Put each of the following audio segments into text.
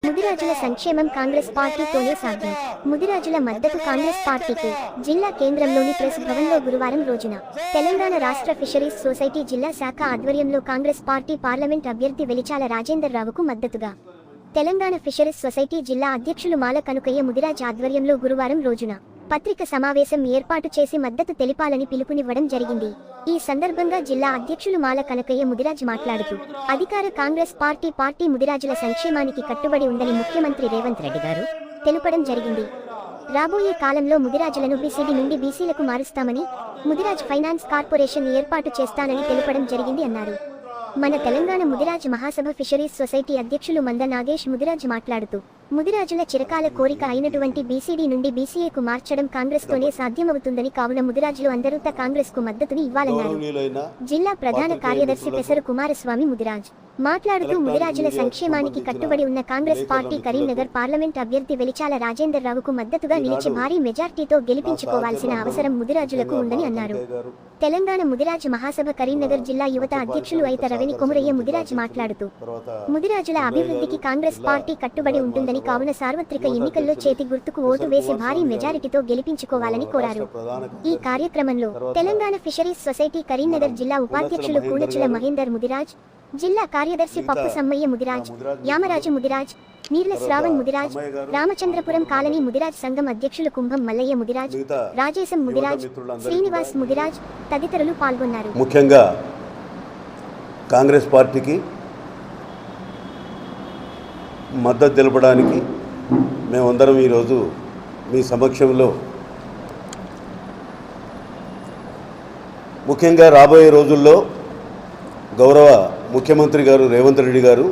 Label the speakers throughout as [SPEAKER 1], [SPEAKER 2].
[SPEAKER 1] ముదిరాజుల సంక్షేమం కాంగ్రెస్ పార్టీతోనే సాధ్యం. ముదిరాజుల మద్దతు కాంగ్రెస్ పార్టీకి. జిల్లా కేంద్రంలోని ప్రెస్ భవన్లో గురువారం రోజున తెలంగాణ రాష్ట్ర ఫిషరీస్ సొసైటీ జిల్లా శాఖ ఆధ్వర్యంలో కాంగ్రెస్ పార్టీ పార్లమెంట్ అభ్యర్థి వెలిచాల రాజేందర్ రావుకు మద్దతుగా తెలంగాణ ఫిషరీస్ సొసైటీ జిల్లా అధ్యక్షులు మాల కనుకయ్య ముదిరాజ్ ఆధ్వర్యంలో గురువారం రోజున పత్రిక సమావేశం ఏర్పాటు చేసి మద్దతు తెలిపాలని పిలుపునివ్వడం జరిగింది. ఈ సందర్భంగా జిల్లా అధ్యక్షులు మాల కనకయ్య ముదిరాజ్ మాట్లాడుతూ అధికార కాంగ్రెస్ పార్టీ ముదిరాజుల సంక్షేమానికి కట్టుబడి ఉందని ముఖ్యమంత్రి రేవంత్ రెడ్డి గారు తెలుపడం జరిగింది. రాబోయే కాలంలో ముదిరాజులను బీసీడీ నుండి బీసీలకు మారుస్తామని, ముదిరాజ్ ఫైనాన్స్ కార్పొరేషన్ ఏర్పాటు చేస్తానని తెలుపడం జరిగింది అన్నారు. మన తెలంగాణ ముదిరాజ్ మహాసభ ఫిషరీస్ సొసైటీ అధ్యక్షులు మంద నాగేష్ ముదిరాజ్ మాట్లాడుతూ ముదిరాజుల చిరకాల కోరిక అయినటువంటి బీసీడీ నుండి బీసీఏకు మార్చడం కాంగ్రెస్ తోనే సాధ్యమవుతుందని, కావున ముదిరాజులు అందరూ కాంగ్రెస్ కు మద్దతుని ఇవ్వాలన్నారు. జిల్లా ప్రధాన కార్యదర్శి పెసరు కుమారస్వామి ముదిరాజ్ మాట్లాడుతూ ముదిరాజుల సంక్షేమానికి కట్టుబడి ఉన్న కాంగ్రెస్ పార్టీ కరీంనగర్ పార్లమెంట్ అభ్యర్థి వెలిచాల రాజేందర్ రావుకు మద్దతుగా నిలిచి భారీ మెజార్టీతో గెలిపించుకోవాల్సిన అవసరం ముదిరాజులకు ఉందని అన్నారు. తెలంగాణ ముదిరాజ్ మహాసభ కరీంనగర్ జిల్లా యువత అధ్యక్షులు అయిత రవిని కొమురయ్య ముదిరాజ్ మాట్లాడుతూ ముదిరాజుల అభివృద్ధికి కాంగ్రెస్ పార్టీ కట్టుబడి ఉంటుందని, కావున సార్వత్రిక ఎన్నికల్లో చేతి గుర్తుకు ఓటు వేసి భారీ మెజారిటీతో గెలిపించుకోవాలని కోరారు. ఈ కార్యక్రమంలో తెలంగాణ ఫిషరీస్ సొసైటీ కరీంనగర్ జిల్లా ఉపాధ్యక్షులు కూనచుల మహేందర్ ముదిరాజ్, జిల్లా కార్యదర్శి పప్పు సమ్మయ్య ముదిరాజ్, యామరాజు ముదిరాజ్, నీర్ల శ్రావణ్ ముదిరాజ్, రామచంద్రపురం కాలనీ ముదిరాజ్ సంఘం అధ్యక్షులు కుంభం మల్లయ్య ముదిరాజ్, రాజేశం ముదిరాజ్, శ్రీనివాస్ ముదిరాజ్ తదితరులు పాల్గొన్నారు.
[SPEAKER 2] ముఖ్యంగా కాంగ్రెస్ పార్టీకి మద్దతు తెలపడానికి మేమందరం ఈరోజు మీ సమక్షంలో, ముఖ్యంగా రాబోయే రోజుల్లో గౌరవ ముఖ్యమంత్రి గారు రేవంత్ రెడ్డి గారు,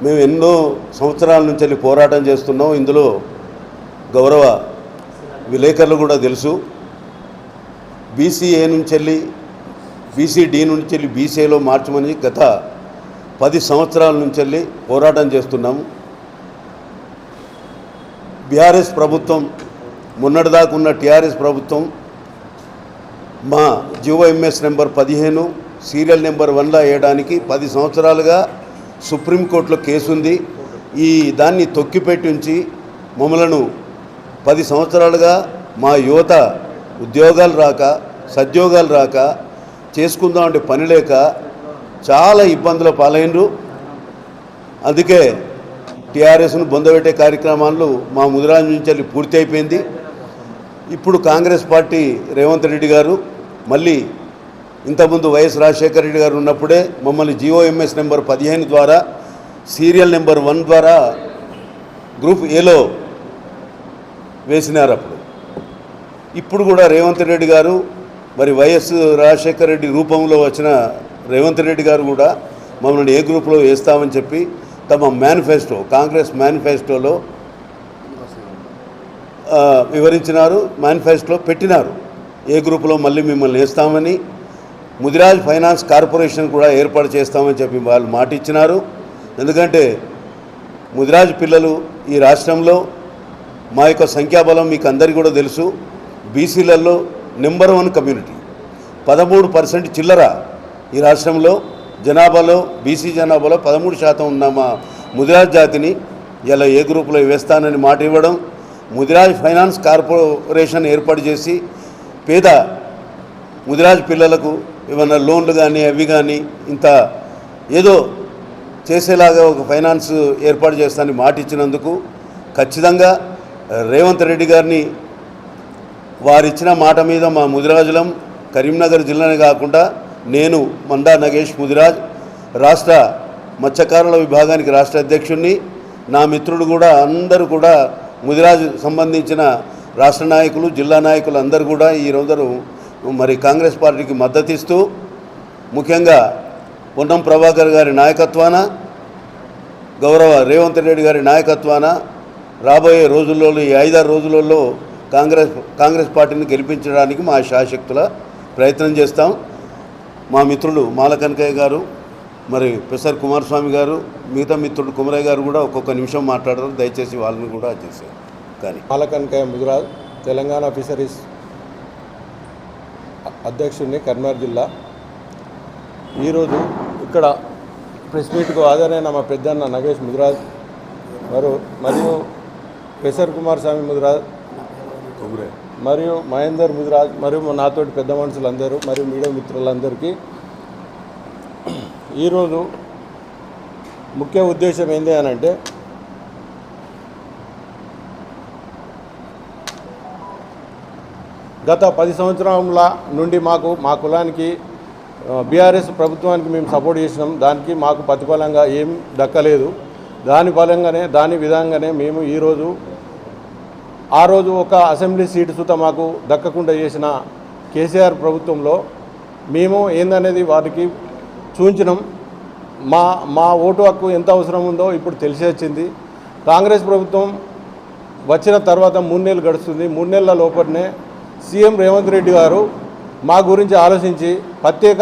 [SPEAKER 2] మేము ఎన్నో సంవత్సరాల నుంచి పోరాటం చేస్తున్నాం. ఇందులో గౌరవ విలేకరులు కూడా తెలుసు. బీసీఏ నుంచి బీసీడీ నుంచి బీసీఏలో మార్చమని గత 10 సంవత్సరాల నుంచి పోరాటం చేస్తున్నాము. బీఆర్ఎస్ ప్రభుత్వం, మొన్నటిదాకా ఉన్న టీఆర్ఎస్ ప్రభుత్వం మా జీవోఎంఎస్ నెంబర్ 15 సీరియల్ నెంబర్ 1లా వేయడానికి 10 సంవత్సరాలుగా సుప్రీంకోర్టులో కేసు ఉంది. దాన్ని తొక్కిపెట్టి ఉంచి మమ్మలను 10 సంవత్సరాలుగా మా యువత ఉద్యోగాలు రాక, సద్యోగాలు రాక, చేసుకుందామంటే పని లేక చాలా ఇబ్బందుల పాలైనరు. అందుకే టీఆర్ఎస్ను బొందబెట్టే కార్యక్రమాలు మా ముదిరాజ్ నుంచి పూర్తి అయిపోయింది. ఇప్పుడు కాంగ్రెస్ పార్టీ రేవంత్ రెడ్డి గారు మళ్ళీ ఇంతకుముందు వైఎస్ రాజశేఖర రెడ్డి గారు ఉన్నప్పుడే మమ్మల్ని జీఓఎంఎస్ నెంబర్ 15 ద్వారా సీరియల్ నెంబర్ 1 ద్వారా గ్రూప్ ఏలో వేసినారు. ఇప్పుడు కూడా రేవంత్ రెడ్డి గారు, మరి వైఎస్ రాజశేఖర రెడ్డి రూపంలో వచ్చిన రేవంత్ రెడ్డి గారు కూడా మమ్మల్ని ఏ గ్రూప్లో వేస్తామని చెప్పి తమ మేనిఫెస్టో, కాంగ్రెస్ మేనిఫెస్టోలో వివరించినారు. మేనిఫెస్టోలో పెట్టినారు ఏ గ్రూపులో మళ్ళీ మిమ్మల్ని వేస్తామని. ముదిరాజ్ ఫైనాన్స్ కార్పొరేషన్ కూడా ఏర్పాటు చేస్తామని చెప్పి వాళ్ళు మాట ఇచ్చినారు. ఎందుకంటే ముదిరాజ్ పిల్లలు ఈ రాష్ట్రంలో, మా యొక్క సంఖ్యాబలం మీకు అందరికీ కూడా తెలుసు. బీసీలలో నెంబర్ 1 కమ్యూనిటీ, 13% చిల్లర ఈ రాష్ట్రంలో జనాభాలో, బీసీ జనాభాలో 13% ఉన్న మా ముదిరాజ్ జాతిని ఇలా ఏ గ్రూపులో వేస్తానని మాట ఇవ్వడం, ముదిరాజ్ ఫైనాన్స్ కార్పొరేషన్ ఏర్పాటు చేసి పేద ముదిరాజ్ పిల్లలకు ఏమన్నా లోన్లు కానీ అవి కానీ ఇంత ఏదో చేసేలాగా ఒక ఫైనాన్స్ ఏర్పాటు చేస్తానని మాట ఇచ్చినందుకు ఖచ్చితంగా రేవంత్ రెడ్డి గారిని వారిచ్చిన మాట మీద మా ముదిరాజులం కరీంనగర్ జిల్లానే కాకుండా నేను మందా నగేష్ ముదిరాజ్ రాష్ట్ర మత్స్యకారుల విభాగానికి రాష్ట్ర అధ్యక్షుడిని, నా మిత్రుడు కూడా అందరూ కూడా ముదిరాజ్ సంబంధించిన రాష్ట్ర నాయకులు, జిల్లా నాయకులు అందరూ కూడా ఈరోజు మరి కాంగ్రెస్ పార్టీకి మద్దతు ఇస్తూ, ముఖ్యంగా పొన్నం ప్రభాకర్ గారి నాయకత్వాన, గౌరవ రేవంత్ రెడ్డి గారి నాయకత్వాన రాబోయే రోజుల్లో, ఈ 5-6 రోజులలో కాంగ్రెస్ పార్టీని గెలిపించడానికి మా శాశక్తుల ప్రయత్నం చేస్తాం. మా మిత్రులు మాల కనకయ్య గారు, మరి పెసర్ కుమారస్వామి గారు, మిగతా మిత్రుడు కుమరయ్య గారు కూడా ఒక్కొక్క నిమిషం మాట్లాడారు. దయచేసి వాళ్ళని కూడా చేశారు. కానీ
[SPEAKER 3] మాల కనకయ్య ముదిరాజ్ తెలంగాణ ఫిషరీస్ అధ్యక్షుడిని, కరీంనగర్ జిల్లా. ఈరోజు ఇక్కడ ప్రెస్ మీట్కు హాజరైన మా పెద్దన్న నగేష్ ముదిరాజ్ మరియు పెసర్ కుమార్ స్వామి ముదిరాజ్ మరియు మహేందర్ ముదిరాజ్ మరియు నాతోటి పెద్ద మనుషులందరూ మరియు మీడియా మిత్రులందరికీ ఈరోజు ముఖ్య ఉద్దేశం ఏంటి అని అంటే గత 10 సంవత్సరాల నుండి మా కులానికి బీఆర్ఎస్ ప్రభుత్వానికి మేము సపోర్ట్ చేసినాం. దానికి మాకు ప్రతిఫలంగా ఏం దక్కలేదు. దాని విధంగానే మేము ఆ రోజు ఒక అసెంబ్లీ సీటు సుత మాకు దక్కకుండా చేసిన కేసీఆర్ ప్రభుత్వంలో మేము ఏందనేది వారికి చూంచినాం. మా ఓటు హక్కు ఎంత అవసరం ఉందో ఇప్పుడు తెలిసి వచ్చింది. కాంగ్రెస్ ప్రభుత్వం వచ్చిన తర్వాత 3 నెలలు గడుస్తుంది. 3 నెలల లోపలనే సీఎం రేవంత్ రెడ్డి గారు మా గురించి ఆలోచించి ప్రత్యేక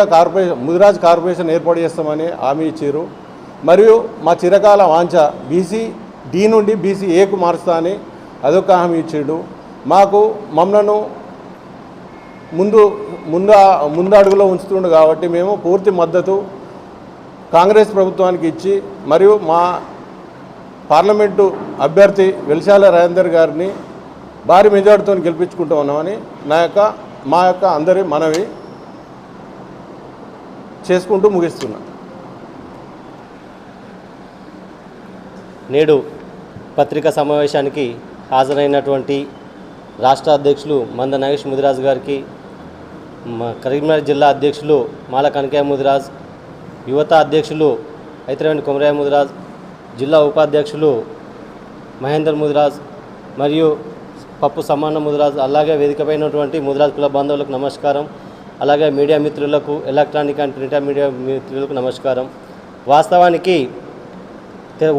[SPEAKER 3] ముదిరాజ్ కార్పొరేషన్ ఏర్పాటు చేస్తామని హామీ ఇచ్చారు. మరియు మా చిరకాల వాంఛ బీసీ డి నుండి బీసీ ఏకు మారుస్తా అని అదొక హామీ ఇచ్చాడు. మమ్మల్ని ముందు అడుగులో ఉంచుతుండు కాబట్టి మేము పూర్తి మద్దతు కాంగ్రెస్ ప్రభుత్వానికి ఇచ్చి మరియు మా పార్లమెంటు అభ్యర్థి వెలిశాల రాజేందర్ గారిని భారీ మెజార్టీతో గెలిపించుకుంటూ ఉన్నామని మా యొక్క అందరి మనవి చేసుకుంటూ ముగిస్తున్నా.
[SPEAKER 4] నేడు పత్రికా సమావేశానికి హాజరైనటువంటి రాష్ట్ర అధ్యక్షులు మంద నాగేష్ ముదిరాజ్ గారికి, కరీంనగర్ జిల్లా అధ్యక్షులు మాల కనకయ్య ముదిరాజ్, యువత అధ్యక్షులు ఐతరేవని కొమరయ్య ముదిరాజ్, జిల్లా ఉపాధ్యక్షులు మహేందర్ ముదిరాజ్ మరియు పప్పు సమాన ముదిరాజ్, అలాగే వేదికపైనటువంటి ముదిరాజ్ కుల బాంధవులకు నమస్కారం. అలాగే మీడియా మిత్రులకు, ఎలక్ట్రానిక్ అండ్ ప్రింట్ మీడియా మిత్రులకు నమస్కారం. వాస్తవానికి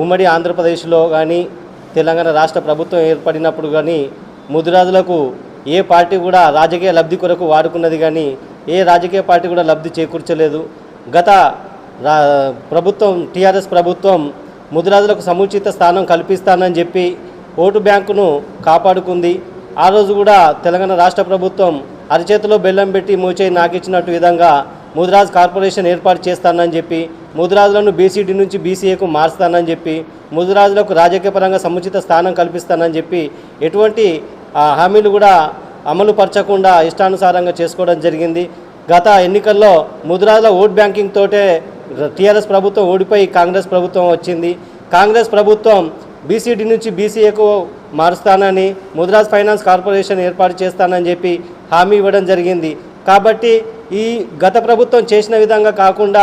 [SPEAKER 4] ఉమ్మడి ఆంధ్రప్రదేశ్లో కానీ తెలంగాణ రాష్ట్ర ప్రభుత్వం ఏర్పడినప్పుడు కానీ ముదిరాజులకు ఏ పార్టీ కూడా రాజకీయ లబ్ధి కొరకు వాడుకున్నది కానీ ఏ రాజకీయ పార్టీ కూడా లబ్ధి చేకూర్చలేదు. గత ప్రభుత్వం టీఆర్ఎస్ ప్రభుత్వం ముదిరాజులకు సముచిత స్థానం కల్పిస్తానని చెప్పి ఓటు బ్యాంకును కాపాడుకుంది. ఆ రోజు కూడా తెలంగాణ రాష్ట్ర ప్రభుత్వం అరిచేతిలో బెల్లం పెట్టి మోచేయి నాకిచ్చినట్టు విధంగా ముదిరాజ్ కార్పొరేషన్ ఏర్పాటు చేస్తానని చెప్పి ముదిరాజులను బీసీడీ నుంచి బీసీఏకు మారుస్తానని చెప్పి ముదిరాజులకు రాజకీయ పరంగా సముచిత స్థానం కల్పిస్తానని చెప్పి ఎటువంటి హామీలు కూడా అమలు పరచకుండా ఇష్టానుసారంగా చేసుకోవడం జరిగింది. గత ఎన్నికల్లో ముదిరాజుల ఓట్ బ్యాంకింగ్ తోటే టీఆర్ఎస్ ప్రభుత్వం ఓడిపోయి కాంగ్రెస్ ప్రభుత్వం వచ్చింది. కాంగ్రెస్ ప్రభుత్వం బీసీడీ నుంచి బీసీఏకు మారుస్తానని ముదిరాజ్ ఫైనాన్స్ కార్పొరేషన్ ఏర్పాటు చేస్తానని చెప్పి హామీ ఇవ్వడం జరిగింది. కాబట్టి ఈ గత ప్రభుత్వం చేసిన విధంగా కాకుండా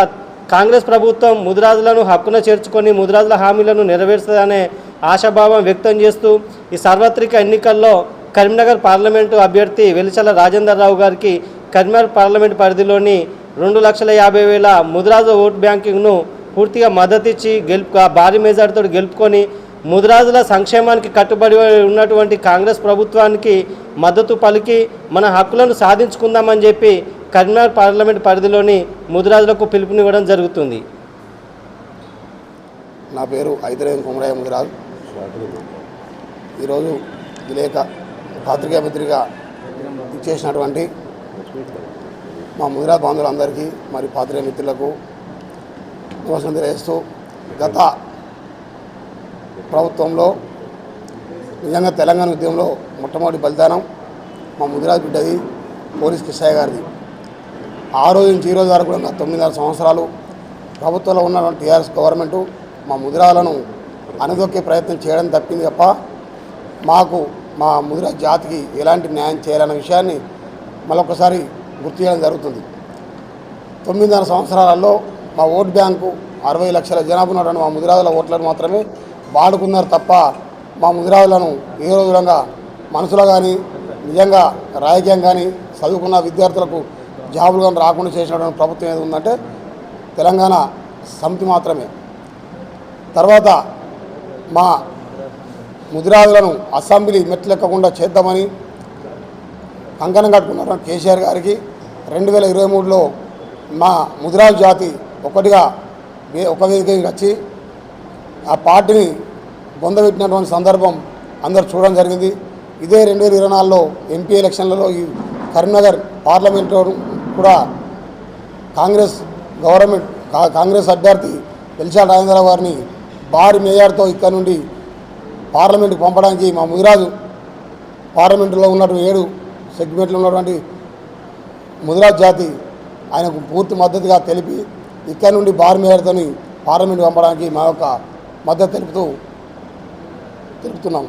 [SPEAKER 4] కాంగ్రెస్ ప్రభుత్వం ముదిరాజులను హక్కున చేర్చుకొని ముదిరాజుల హామీలను నెరవేరుస్తుందనే ఆశాభావం వ్యక్తం చేస్తూ ఈ సార్వత్రిక ఎన్నికల్లో కరీంనగర్ పార్లమెంటు అభ్యర్థి వెలిశాల రాజేందర్ రావు గారికి కరీంనగర్ పార్లమెంటు పరిధిలోని 2,50,000 ముదిరాజు ఓట్ బ్యాంకింగ్ను పూర్తిగా మద్దతిచ్చి భారీ మెజార్టీతో గెలుపుకొని ముదిరాజుల సంక్షేమానికి కట్టుబడి ఉన్నటువంటి కాంగ్రెస్ ప్రభుత్వానికి మద్దతు పలికి మన హక్కులను సాధించుకుందామని చెప్పి కరీంనగర్ పార్లమెంట్ పరిధిలోని ముదిరాజులకు పిలుపునివ్వడం జరుగుతుంది.
[SPEAKER 5] నా పేరు ఐతరేవని కొమరయ్య ముదిరాజ్. ఈరోజు విలేక పాత్రికా మిత్రిగా ఇచ్చేసినటువంటి మా ముదిరాజ్ బాంధవులందరికీ మరి పాత్రికా మిత్రులకు నమస్కారం తెలియజేస్తూ, గత ప్రభుత్వంలో నిజంగా తెలంగాణ ఉద్యమంలో మొట్టమొదటి బలిదానం మా ముదిరాజ్ బిడ్డది పోలీస్ కిషాయ్ గారిది. ఆ రోజు నుంచి ఈ రోజు వరకు కూడా 9 సంవత్సరాలు ప్రభుత్వంలో ఉన్నటువంటి టీఆర్ఎస్ గవర్నమెంటు మా ముదిరాలను అనదొక్కే ప్రయత్నం చేయడం తప్పింది తప్ప మాకు మా ముదిరాజ్ జాతికి ఎలాంటి న్యాయం చేయాలన్న విషయాన్ని మరొకసారి గుర్తు చేయడం జరుగుతుంది. 9 సంవత్సరాలలో మా ఓట్ బ్యాంకు 60 లక్షల జనాభా ఉన్నటువంటి మా ముదిరాజుల ఓట్లను మాత్రమే వాడుకున్నారు తప్ప మా ముదిరాజులను ఏ రోజు విధంగా మనసులో కానీ నిజంగా రాజకీయం కానీ చదువుకున్న విద్యార్థులకు జాబులు కానీ రాకుండా చేసినటువంటి ప్రభుత్వం ఏది ఉందంటే తెలంగాణ సమితి మాత్రమే. తర్వాత మా ముదిరాజులను అసెంబ్లీ మెట్లెక్కకుండా చేద్దామని కంకణం కట్టుకున్నటువంటి కేసీఆర్ గారికి 2023లో మా ముదిరాజు జాతి ఒక వేదికకి వచ్చి ఆ పార్టీని బొందబెట్టినటువంటి సందర్భం అందరు చూడడం జరిగింది. ఇదే 2024లో ఎంపీ ఎలక్షన్లలో ఈ కరీంనగర్ పార్లమెంట్లో కూడా కాంగ్రెస్ అభ్యర్థి వెలిశాల రాజేంద్రరావు గారిని భారీ మేయర్తో ఇక్కడ నుండి పార్లమెంటుకు పంపడానికి మా ముదిరాజు పార్లమెంటులో ఉన్నటువంటి 7 సెగ్మెంట్లో ఉన్నటువంటి ముదిరాజ్ జాతి ఆయనకు పూర్తి మద్దతుగా తెలిపి ఇక్కడ నుండి భారీ మేరతోని పార్లమెంటు పంపడానికి మా యొక్క మద్దతు తెలుపుతున్నాం.